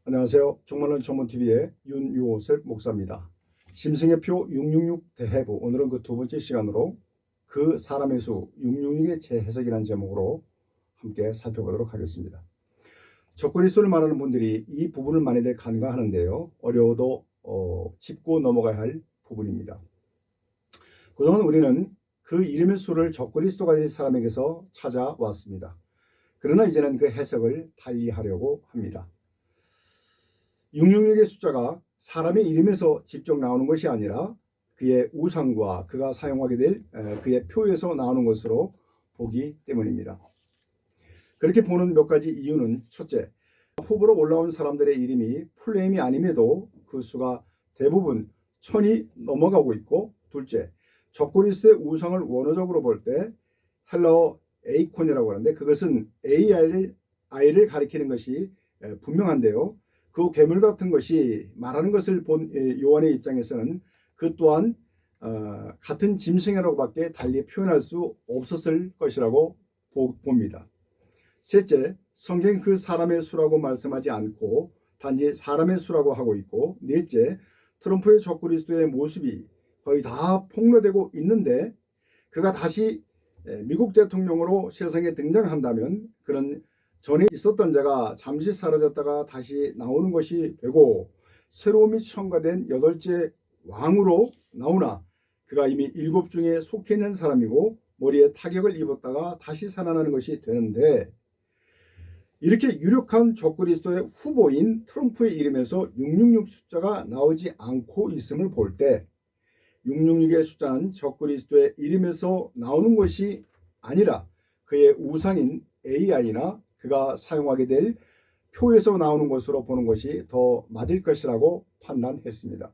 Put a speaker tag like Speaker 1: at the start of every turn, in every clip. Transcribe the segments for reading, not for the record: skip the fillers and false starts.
Speaker 1: 안녕하세요. 종말론 전문TV의 윤요셉 목사입니다. 심승의 표 666 대해부, 오늘은 그 두 번째 시간으로 그 사람의 수 666의 재해석이라는 제목으로 함께 살펴보도록 하겠습니다. 적그리스도를 말하는 분들이 이 부분을 많이들 간과하는데요. 어려워도 짚고 넘어가야 할 부분입니다. 그동안 우리는 그 이름의 수를 적그리스도가 될 사람에게서 찾아왔습니다. 그러나 이제는 그 해석을 달리하려고 합니다. 666의 숫자가 사람의 이름에서 직접 나오는 것이 아니라 그의 우상과 그가 사용하게 될 그의 표에서 나오는 것으로 보기 때문입니다. 그렇게 보는 몇 가지 이유는, 첫째, 후보로 올라온 사람들의 이름이 풀네임이 아님에도 그 수가 대부분 1000이 넘어가고 있고, 둘째, 적그리스도의 우상을 원어적으로 볼 때 헬라어 에이콘이라고 하는데 그것은 AI를 가리키는 것이 분명한데요. 그 괴물 같은 것이 말하는 것을 본 요한의 입장에서는 그 또한 같은 짐승이라고밖에 달리 표현할 수 없었을 것이라고 봅니다. 셋째, 성경이 그 사람의 수라고 말씀하지 않고 단지 사람의 수라고 하고 있고, 넷째, 트럼프의 적그리스도의 모습이 거의 다 폭로되고 있는데 그가 다시 미국 대통령으로 세상에 등장한다면 그런 전에 있었던 자가 잠시 사라졌다가 다시 나오는 것이 되고, 새로움이 첨가된 8째 왕으로 나오나 그가 이미 7 중에 속해 있는 사람이고 머리에 타격을 입었다가 다시 살아나는 것이 되는데, 이렇게 유력한 적그리스도의 후보인 트럼프의 이름에서 666 숫자가 나오지 않고 있음을 볼 때 666의 숫자는 적그리스도의 이름에서 나오는 것이 아니라 그의 우상인 AI나 그가 사용하게 될 표에서 나오는 것으로 보는 것이 더 맞을 것이라고 판단했습니다.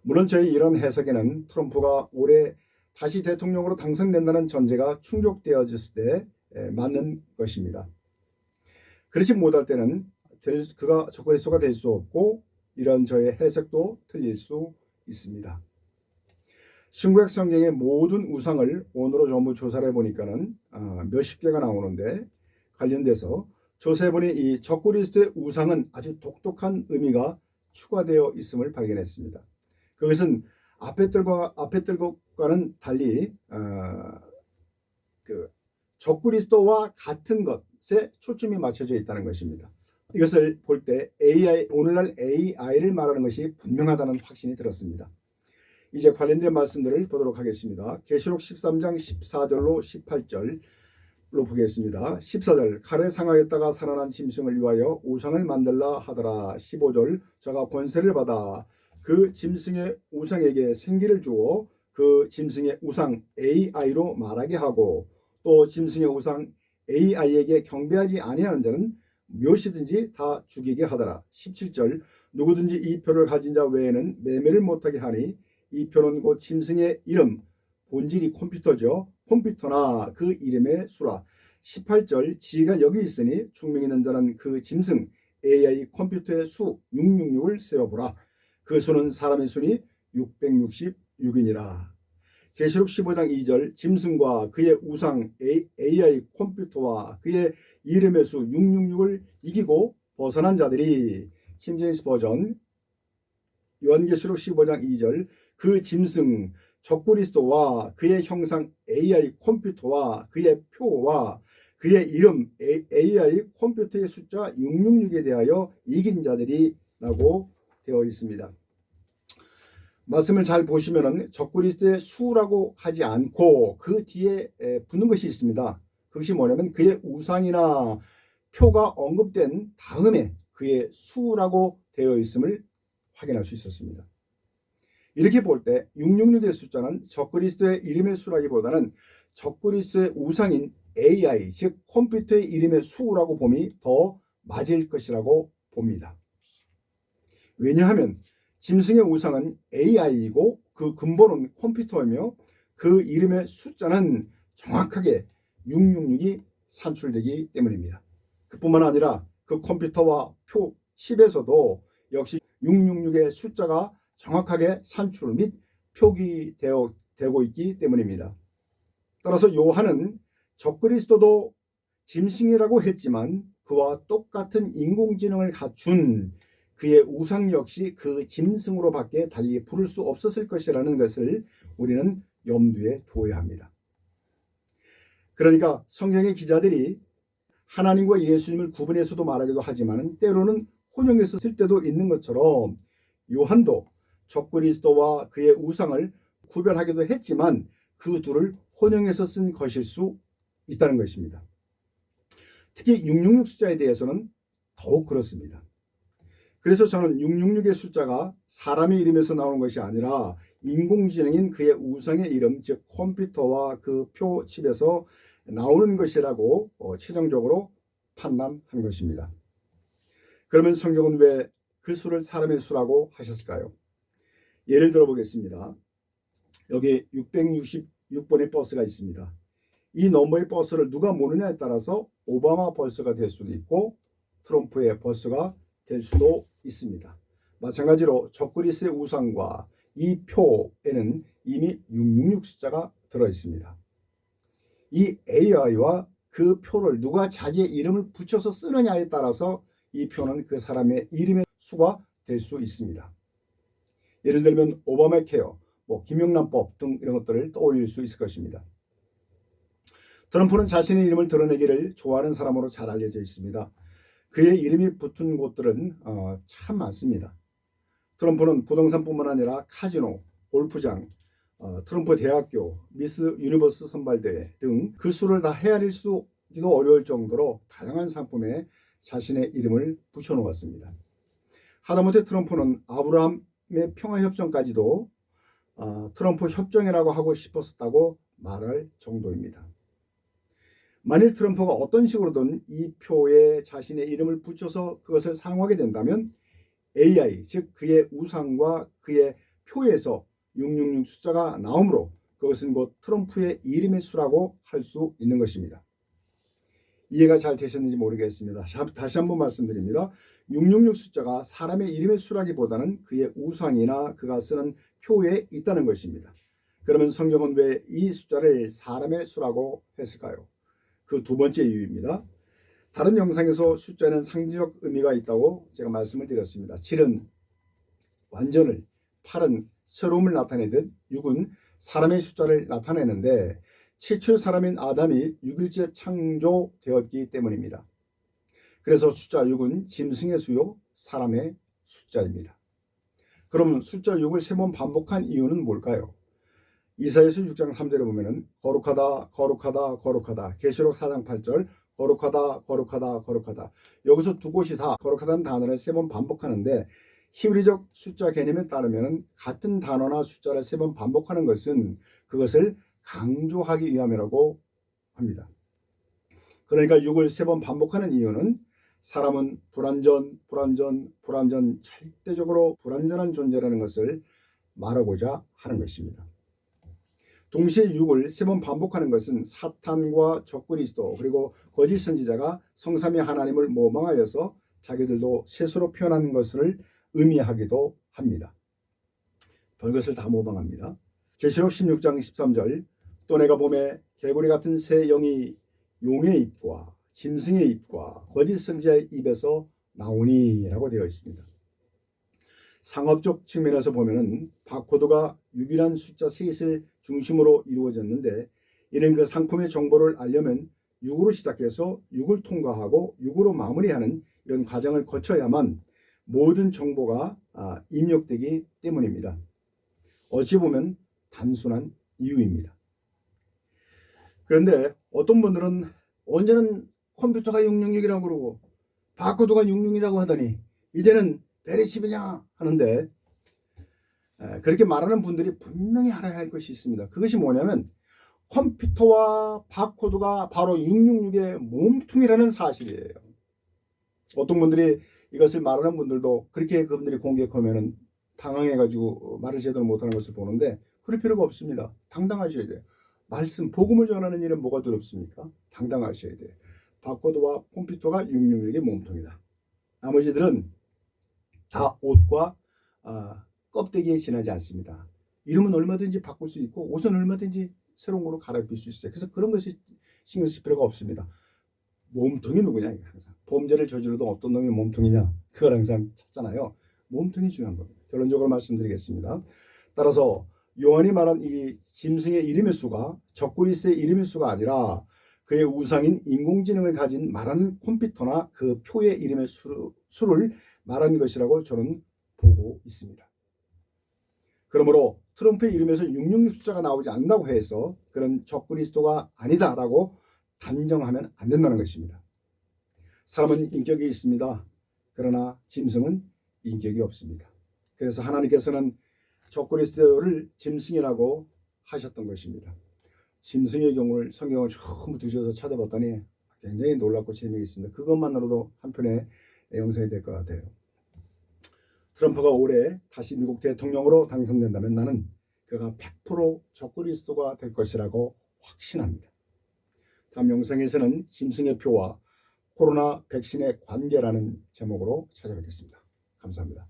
Speaker 1: 물론 저희 이런 해석에는 트럼프가 올해 다시 대통령으로 당선된다는 전제가 충족되어졌을 때 맞는 것입니다. 그렇지 못할 때는 그가 적그리스도가 될 수 없고 이런 저의 해석도 틀릴 수 있습니다. 신구약 성경의 모든 우상을 원어로 전부 조사를 해보니까는 몇십 개가 나오는데, 관련돼서 조사해보니 이 적그리스도의 우상은 아주 독특한 의미가 추가되어 있음을 발견했습니다. 그것은 앞에 들과는 달리 그 적그리스도와 같은 것에 초점이 맞춰져 있다는 것입니다. 이것을 볼 때 오늘날 AI를 말하는 것이 분명하다는 확신이 들었습니다. 이제 관련된 말씀들을 보도록 하겠습니다. 계시록 13장 14절로 18절로 보겠습니다. 14절, 칼에 상하였다가 살아난 짐승을 위하여 우상을 만들라 하더라. 15절, 저가 권세를 받아 그 짐승의 우상에게 생기를 주어 그 짐승의 우상 AI로 말하게 하고, 또 짐승의 우상 AI에게 경배하지 아니하는 자는 무엇이든지 다 죽이게 하더라. 17절, 누구든지 이 표를 가진 자 외에는 매매를 못하게 하니 이 표는 곧 짐승의 이름, 본질이 컴퓨터죠. 컴퓨터나 그 이름의 수라. 18절, 지가 여기 있으니 총명 있는 자는 그 짐승 AI 컴퓨터의 수 666을 세어보라. 그 수는 사람의 수니 666이니라. 계시록 15장 2절, 짐승과 그의 우상 AI 컴퓨터와 그의 이름의 수 666을 이기고 벗어난 자들이, 킹제임스 버전 요한계시록 15장 2절, 그 짐승 적그리스도와 그의 형상 AI 컴퓨터와 그의 표와 그의 이름 AI 컴퓨터의 숫자 666에 대하여 이긴 자들이라고 되어 있습니다. 말씀을 잘 보시면은 적그리스도의 수라고 하지 않고 그 뒤에 붙는 것이 있습니다. 그것이 뭐냐면 그의 우상이나 표가 언급된 다음에 그의 수라고 되어 있음을 확인할 수 있었습니다. 이렇게 볼 때 666의 숫자는 적그리스도의 이름의 수라기보다는 적그리스도의 우상인 AI, 즉 컴퓨터의 이름의 수라고 봄이 더 맞을 것이라고 봅니다. 왜냐하면 짐승의 우상은 AI이고 그 근본은 컴퓨터이며 그 이름의 숫자는 정확하게 666이 산출되기 때문입니다. 그뿐만 아니라 그 컴퓨터와 표 칩에서도 역시 666의 숫자가 정확하게 산출 및 표기되고 있기 때문입니다. 따라서 요한은 적그리스도도 짐승이라고 했지만 그와 똑같은 인공지능을 갖춘 그의 우상 역시 그 짐승으로 밖에 달리 부를 수 없었을 것이라는 것을 우리는 염두에 두어야 합니다. 그러니까 성경의 기자들이 하나님과 예수님을 구분해서도 말하기도 하지만 때로는 혼용해서 쓸 때도 있는 것처럼 요한도 적그리스도와 그의 우상을 구별하기도 했지만 그 둘을 혼용해서 쓴 것일 수 있다는 것입니다. 특히 666 숫자에 대해서는 더욱 그렇습니다. 그래서 저는 666의 숫자가 사람의 이름에서 나오는 것이 아니라 인공지능인 그의 우상의 이름, 즉 컴퓨터와 그 표칩에서 나오는 것이라고 최종적으로 판단한 것입니다. 그러면 성경은 왜 그 수를 사람의 수라고 하셨을까요? 예를 들어 보겠습니다. 여기 666번의 버스가 있습니다. 이 넘버의 버스를 누가 모느냐에 따라서 오바마 버스가 될 수도 있고 트럼프의 버스가 될 수도 있습니다. 마찬가지로 적그리스의 우상과 이 표에는 이미 666 숫자가 들어 있습니다. 이 AI와 그 표를 누가 자기의 이름을 붙여서 쓰느냐에 따라서 이 표는 그 사람의 이름의 수가 될 수 있습니다. 예를 들면 오바마 케어, 김영란법 등 이런 것들을 떠올릴 수 있을 것입니다. 트럼프는 자신의 이름을 드러내기를 좋아하는 사람으로 잘 알려져 있습니다. 그의 이름이 붙은 곳들은 참 많습니다. 트럼프는 부동산뿐만 아니라 카지노, 골프장, 트럼프 대학교, 미스 유니버스 선발대회 등 그 수를 다 헤아릴 수도 어려울 정도로 다양한 상품에 자신의 이름을 붙여놓았습니다. 하다못해 트럼프는 아브라함의 평화협정까지도 트럼프 협정이라고 하고 싶었다고 말할 정도입니다. 만일 트럼프가 어떤 식으로든 이 표에 자신의 이름을 붙여서 그것을 사용하게 된다면 AI, 즉 그의 우상과 그의 표에서 666 숫자가 나오므로 그것은 곧 트럼프의 이름의 수라고 할 수 있는 것입니다. 이해가 잘 되셨는지 모르겠습니다. 다시 한번 말씀드립니다. 666 숫자가 사람의 이름의 수라기보다는 그의 우상이나 그가 쓰는 표에 있다는 것입니다. 그러면 성경은 왜 이 숫자를 사람의 수라고 했을까요? 그 두 번째 이유입니다. 다른 영상에서 숫자에는 상징적 의미가 있다고 제가 말씀을 드렸습니다. 7은 완전을, 8은 새로움을 나타내듯 6은 사람의 숫자를 나타내는데 최초의 사람인 아담이 6일째 창조되었기 때문입니다. 그래서 숫자 6은 짐승의 수요, 사람의 숫자입니다. 그럼 숫자 6을 3번 반복한 이유는 뭘까요? 이사야서 6장 3절에 보면은 거룩하다 거룩하다 거룩하다, 계시록 4장 8절 거룩하다 거룩하다 거룩하다, 여기서 두 곳이 다 거룩하다는 단어를 3번 반복하는데 히브리적 숫자 개념에 따르면 같은 단어나 숫자를 3번 반복하는 것은 그것을 강조하기 위함이라고 합니다. 그러니까 6을 3번 반복하는 이유는 사람은 불완전, 절대적으로 불완전한 존재라는 것을 말하고자 하는 것입니다. 동시에 6을 3번 반복하는 것은 사탄과 적그리스도 그리고 거짓 선지자가 성삼위 하나님을 모방하여서 자기들도 스스로 표현한 것을 의미하기도 합니다. 별것을 다 모방합니다. 계시록 16장 13절 또 내가 보매 개구리 같은 새 영이 용의 입과 짐승의 입과 거짓 선지자의 입에서 나오니 라고 되어 있습니다. 상업적 측면에서 보면은 바코드가 6이란 숫자 셋을 중심으로 이루어졌는데 이는 그 상품의 정보를 알려면 6으로 시작해서 6을 통과하고 6으로 마무리하는 이런 과정을 거쳐야만 모든 정보가 입력되기 때문입니다. 어찌 보면 단순한 이유입니다. 그런데 어떤 분들은 언제는 컴퓨터가 666이라고 그러고 바코드가 666이라고 하더니 이제는 베리칩이냐 하는데 그렇게 말하는 분들이 분명히 알아야 할 것이 있습니다. 그것이 뭐냐면 컴퓨터와 바코드가 바로 666의 몸통이라는 사실이에요. 어떤 분들이 이것을 말하는 분들도 그렇게 그분들이 공격하면 당황해가지고 말을 제대로 못하는 것을 보는데 그럴 필요가 없습니다. 당당하셔야 돼요. 말씀, 복음을 전하는 일은 뭐가 두렵습니까? 당당하셔야 돼요. 바코드와 컴퓨터가 666의 몸통이다. 나머지들은 다 옷과 껍데기에 지나지 않습니다. 이름은 얼마든지 바꿀 수 있고 옷은 얼마든지 새로운 걸로 갈아입힐 수 있어요. 그래서 그런 것이 신경 쓸 필요가 없습니다. 몸통이 누구냐, 항상 범죄를 저지르던 어떤 놈이 몸통이냐, 그걸 항상 찾잖아요. 몸통이 중요한 겁니다. 결론적으로 말씀드리겠습니다. 따라서 요한이 말한 이 짐승의 이름의 수가 적그리스의 이름의 수가 아니라 그의 우상인 인공지능을 가진 말하는 컴퓨터나 그 표의 이름의 수를 말한 것이라고 저는 보고 있습니다. 그러므로 트럼프의 이름에서 666 숫자가 나오지 않는다고 해서 그런 적그리스도가 아니다라고 단정하면 안 된다는 것입니다. 사람은 인격이 있습니다. 그러나 짐승은 인격이 없습니다. 그래서 하나님께서는 적그리스도를 짐승이라고 하셨던 것입니다. 짐승의 경우를 성경을 처음 두셔서 찾아봤더니 굉장히 놀랍고 재미있습니다. 그것만으로도 한편의 영상이 될 것 같아요. 트럼프가 올해 다시 미국 대통령으로 당선된다면 나는 그가 100% 적그리스도가 될 것이라고 확신합니다. 다음 영상에서는 짐승의 표와 코로나 백신의 관계라는 제목으로 찾아뵙겠습니다. 감사합니다.